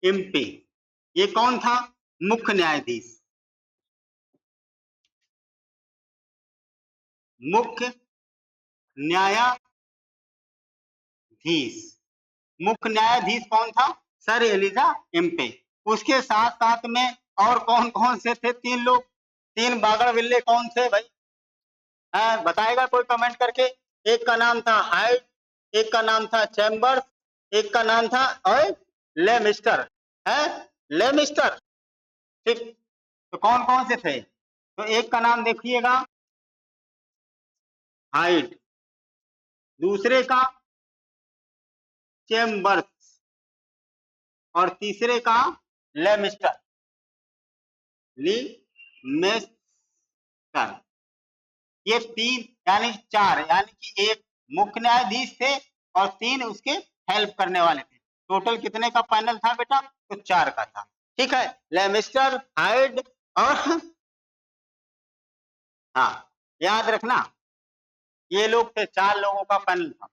एमपी। ये कौन था? मुख्य न्यायाधीश, मुख्य न्यायाधीश। मुख्य न्यायाधीश कौन था? Sir Elijah Impey. उसके साथ साथ में और कौन कौन से थे? 3 लोग, 3 बागड़ बिल्ले कौन थे भाई? बताएगा कोई कमेंट करके? एक का नाम था हाइड, एक का नाम था चैम्बर्स, एक का नाम था लेमिस्टर, है लेमिस्टर। ठीक, तो कौन कौन से थे? तो एक का नाम देखिएगा हाइड, दूसरे का चैम्बर्स और तीसरे का लेमिस्टर, लेमिस्टर। ये 3 यानी 4, यानी कि एक मुख्य न्यायाधीश थे और 3 उसके हेल्प करने वाले थे। टोटल कितने का पैनल था बेटा? तो 4 का था। ठीक है, लेमिस्टर, हाइड और हाँ, याद रखना ये लोग थे, 4 लोगों का पैनल था।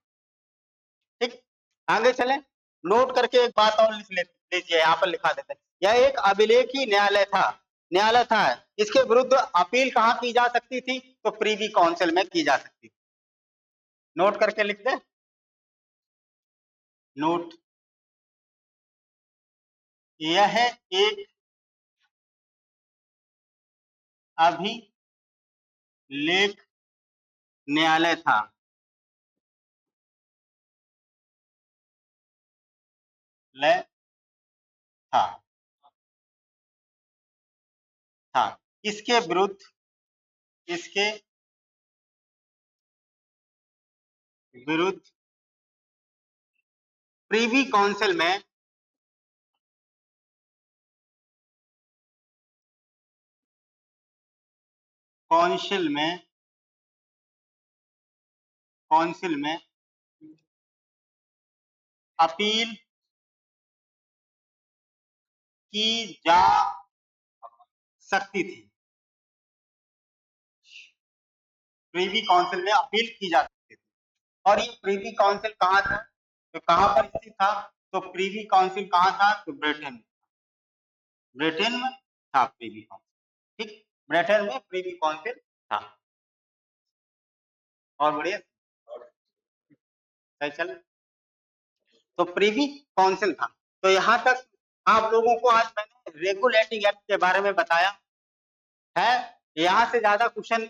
ठीक, आगे चले। नोट करके एक बात और लिख लीजिए, यहाँ पर लिखा देते हैं। यह एक अभिलेखी न्यायालय था। इसके विरुद्ध अपील कहाँ की जा सकती थी? तो प्रीवी काउंसिल में की जा सकती थी। नोट करके लिख दे, नोट। यह एक अभिलेख न्यायालय था। था था इसके विरुद्ध प्रीवी काउंसिल में काउंसिल में अपील की जा सकती थी। प्रीवी काउंसिल में अपील की जा सकती थी। और ये प्रीवी काउंसिल कहाँ था? तो कहाँ पर स्थित था? तो प्रीवी काउंसिल कहाँ था? तो ब्रिटेन में था प्रीवी काउंसिल। ठीक, ब्रिटेन में प्रीवी काउंसिल था। और बढ़िया, सही चल। तो प्रीवी काउंसिल था। तो यहाँ तक आप लोगों को आज मैंने रेगुलेटिंग एक्ट के बारे में बताया है। यहाँ से ज्यादा क्वेश्चन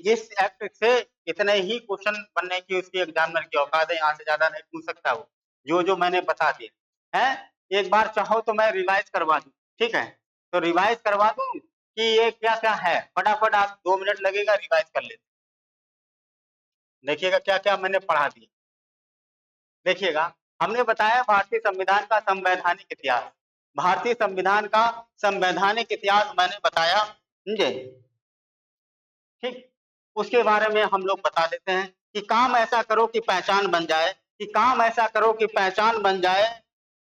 इस एक्ट से इतने ही क्वेश्चन बनने की उसकी एग्जामिनर की औकात है, यहाँ से ज्यादा नहीं पूछ सकता वो, जो मैंने बता दिया है। एक बार चाहो तो मैं रिवाइज करवा दूं, ठीक है? तो रिवाइज करवा दूं कि ये क्या क्या है, फटाफट आप 2 मिनट लगेगा, रिवाइज कर लेते। देखिएगा क्या क्या मैंने पढ़ा दिया। देखिएगा, हमने बताया भारतीय संविधान का संवैधानिक इतिहास। भारतीय संविधान का संवैधानिक इतिहास मैंने बताया, समझे? ठीक, उसके बारे में हम लोग बता देते हैं कि काम ऐसा करो कि पहचान बन जाए, कि काम ऐसा करो कि पहचान बन जाए,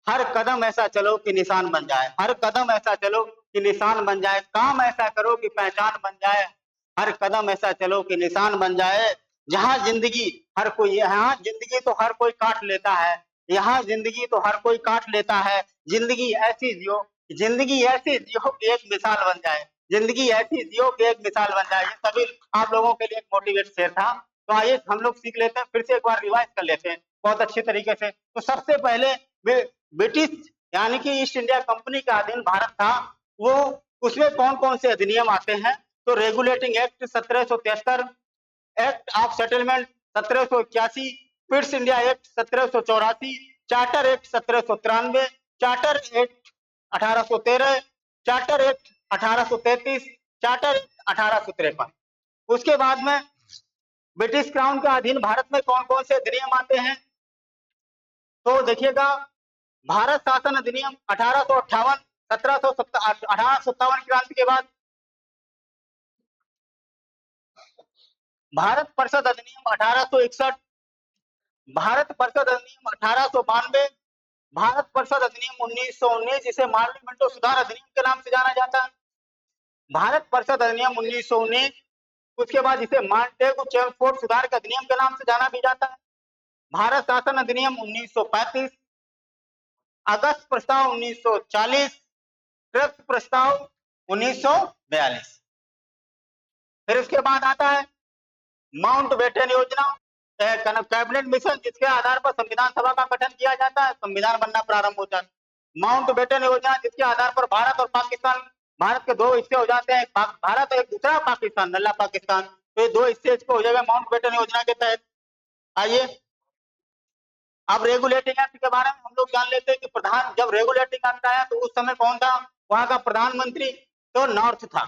हर कदम ऐसा चलो कि निशान बन जाए, हर कदम ऐसा चलो कि निशान बन जाए, काम ऐसा करो कि पहचान बन जाए, हर कदम ऐसा चलो कि निशान बन जाए। जहां जिंदगी हर कोई, यहाँ जिंदगी तो हर कोई काट लेता है, यहाँ जिंदगी तो हर कोई काट लेता है। जिंदगी ऐसी जियो, जिंदगी ऐसी जियो कि एक मिसाल बन जाए, जिंदगी ऐसी जियो कि एक मिसाल बन जाए। ये सभी आप लोगों के लिए एक मोटिवेट शेयर था। तो आइए हम लोग सीख लेते हैं, फिर से एक बार रिवाइज कर लेते हैं बहुत अच्छे तरीके से। तो सबसे पहले ब्रिटिश यानी कि ईस्ट इंडिया कंपनी का अधीन भारत था, वो उसमें कौन कौन से अधिनियम आते हैं? तो regulating act 1773, act of settlement 1781, Pitt's India act 1784, charter act 1793, charter act 1813, charter act 1833, charter act 1853। उसके बाद में ब्रिटिश क्राउन के अधीन भारत में कौन कौन से अधिनियम आते हैं? तो देखिएगा, भारत शासन अधिनियम 1858, 1857 क्रांति के बाद भारत परिषद अधिनियम 1861, भारत परिषद अधिनियम 1892, भारत परिषद अधिनियम 1919 जिसे पार्लियामेंटो सुधार अधिनियम के नाम से जाना जाता है, भारत परिषद अधिनियम 1919। उसके बाद जिसे मॉन्टेगू चेम्सफोर्ड सुधार के अधिनियम के नाम से जाना भी जाता है, भारत शासन अधिनियम 1935, अगस्त प्रस्ताव 1940, ट्रिप्स प्रस्ताव 1942। फिर उसके बाद आता है माउंटबेटन योजना, कैबिनेट मिशन, जिसके आधार पर संविधान सभा का गठन किया जाता है, संविधान बनना प्रारंभ होता है। माउंटबेटन योजना, जिसके आधार पर भारत और पाकिस्तान, भारत के दो हिस्से हो जाते हैं, भारत और एक दूसरा पाकिस्तान, नल्ला पाकिस्तान, तो ये दो हिस्से इसको हो जाएगा माउंटबेटन योजना के तहत। आइए अब रेगुलेटिंग एक्ट के बारे में हम लोग जान लेते हैं कि प्रधान, जब रेगुलेटिंग एक्ट आया तो उस समय कौन था वहां का प्रधानमंत्री, तो नॉर्थ था,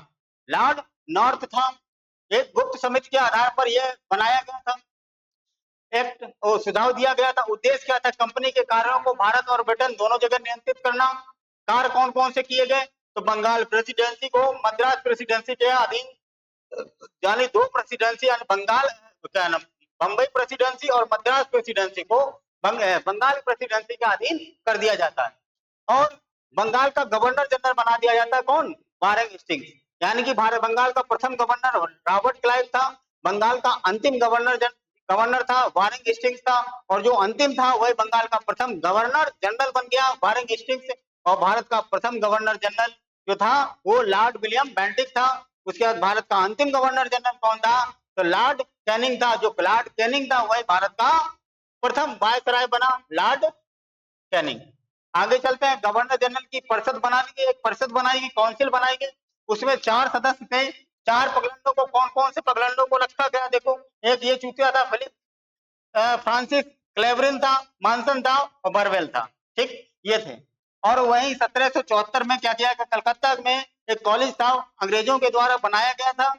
लॉर्ड नॉर्थ था। एक गुप्त समिति के आधार पर यह बनाया गया था एक्ट, और सुझाव दिया गया था। उद्देश्य क्या था, कंपनी के कार्यों को भारत और ब्रिटेन दोनों जगह नियंत्रित करना। कार्य कौन कौन से किए गए, तो बंगाल प्रेसिडेंसी को मद्रास प्रेसिडेंसी के अधीन, यानी दो प्रेसिडेंसी, यानी बंगाल क्या नाम, बम्बई प्रेसिडेंसी और मद्रास प्रेसिडेंसी को बंगाल प्रेसिडेंसी के अधीन कर दिया जाता है। और बंगाल का गवर्नर जनरल बना दिया जाता है कौन, वारेन हेस्टिंग्स, यानी कि भारत बंगाल का प्रथम गवर्नर रॉबर्ट क्लाइव था, बंगाल का अंतिम गवर्नर था वारेन हेस्टिंग्स था, और जो अंतिम था वही बंगाल का प्रथम गवर्नर जनरल बन गया वारेन हेस्टिंग्स। और भारत का प्रथम गवर्नर जनरल जो था वो लॉर्ड विलियम बेंटिक था। उसके बाद भारत का अंतिम गवर्नर जनरल कौन था, तो लॉर्ड कैनिंग था। जो लॉर्ड कैनिंग था वही भारत का प्रथम वायसराय बना, लॉर्ड कैनिंग। आगे चलते हैं, गवर्नर जनरल की परिषद बनाई गई, एक परिषद बनाई गई, काउंसिल बनाई गई, उसमें 4 सदस्य थे। 4 प्रगलंडों को, कौन कौन से प्रगलंडों को रखा गया, देखो, एक ये चूतिया था फिलिप फ्रांसिस क्लेवरिन था, मानसन था और बरवेल था, ठीक, ये थे। और वहीं 1774 में क्या किया गया, कलकत्ता में एक कॉलेज था, अंग्रेजों के द्वारा बनाया गया था,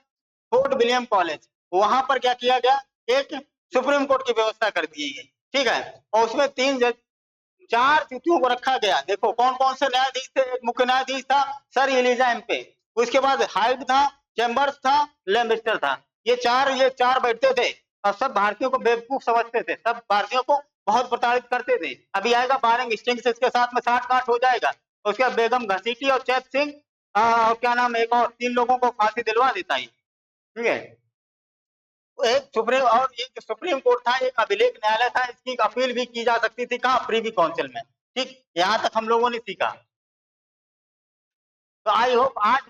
फोर्ट विलियम कॉलेज। वहां पर क्या किया गया, एक सुप्रीम कोर्ट की व्यवस्था कर दी गई, ठीक है। और उसमें 4 च्युतियों को रखा गया। देखो कौन कौन से न्यायाधीश थे, एक मुख्य न्यायाधीश था सर एलिजा एम्पे, उसके बाद हाइड था, चैम्बर्स था, लेमिस्टर था। ये चार बैठते थे और सब भारतीयों को बेवकूफ समझते थे, सब भारतीयों को बहुत प्रताड़ित करते थे। अभी आएगा वारेन हेस्टिंग्स, इसके साथ में साठ गांठ हो जाएगा। उसके बाद बेगम घसीटी और चैत सिंह, क्या नाम, एक और 3 लोगों को फांसी दिलवा देता है, ठीक है। एक सुप्रीम, और ये जो सुप्रीम कोर्ट था एक अभिलेख न्यायालय था, इसकी अपील भी की जा सकती थी कहाँ, प्रीवी काउंसिल में, ठीक। यहाँ तक हम लोगों ने सीखा। तो आई होप आज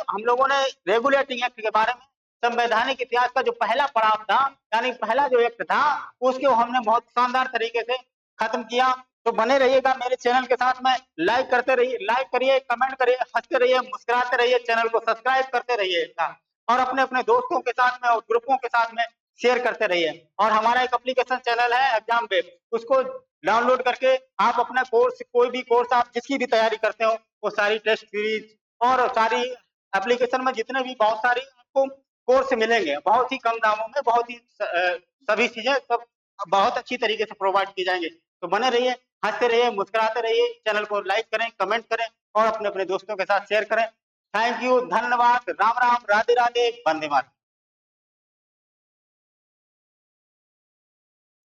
हम लोगों ने रेगुलेटिंग एक्ट के बारे में, संवैधानिक इतिहास का जो पहला पड़ाव था, यानी पहला जो एक्ट था, उसको हमने बहुत शानदार तरीके से खत्म किया। तो बने रहिएगा मेरे चैनल के साथ में, लाइक करते रहिए, लाइक करिए, कमेंट करिए, हंसते रहिए, मुस्कुराते रहिए, चैनल को सब्सक्राइब करते रहिएगा और अपने अपने दोस्तों के साथ में और ग्रुपों के साथ में शेयर करते रहिए। और हमारा एक एप्लीकेशन चैनल है एग्जाम वेब, उसको डाउनलोड करके आप अपना कोर्स, कोई भी कोर्स आप जिसकी भी तैयारी करते हो, वो सारी टेस्ट सीरीज और सारी एप्लीकेशन में जितने भी बहुत सारी आपको कोर्स मिलेंगे, बहुत ही कम दामों में, बहुत ही सभी चीजें सब बहुत अच्छी तरीके से प्रोवाइड की जाएंगे। तो बने रहिए, हंसते रहिए, मुस्कुराते रहिए, चैनल को लाइक करें, कमेंट करें और अपने अपने दोस्तों के साथ शेयर करें। थैंक यू, धन्यवाद, राम राम, राधे राधे, वंदे मातरम।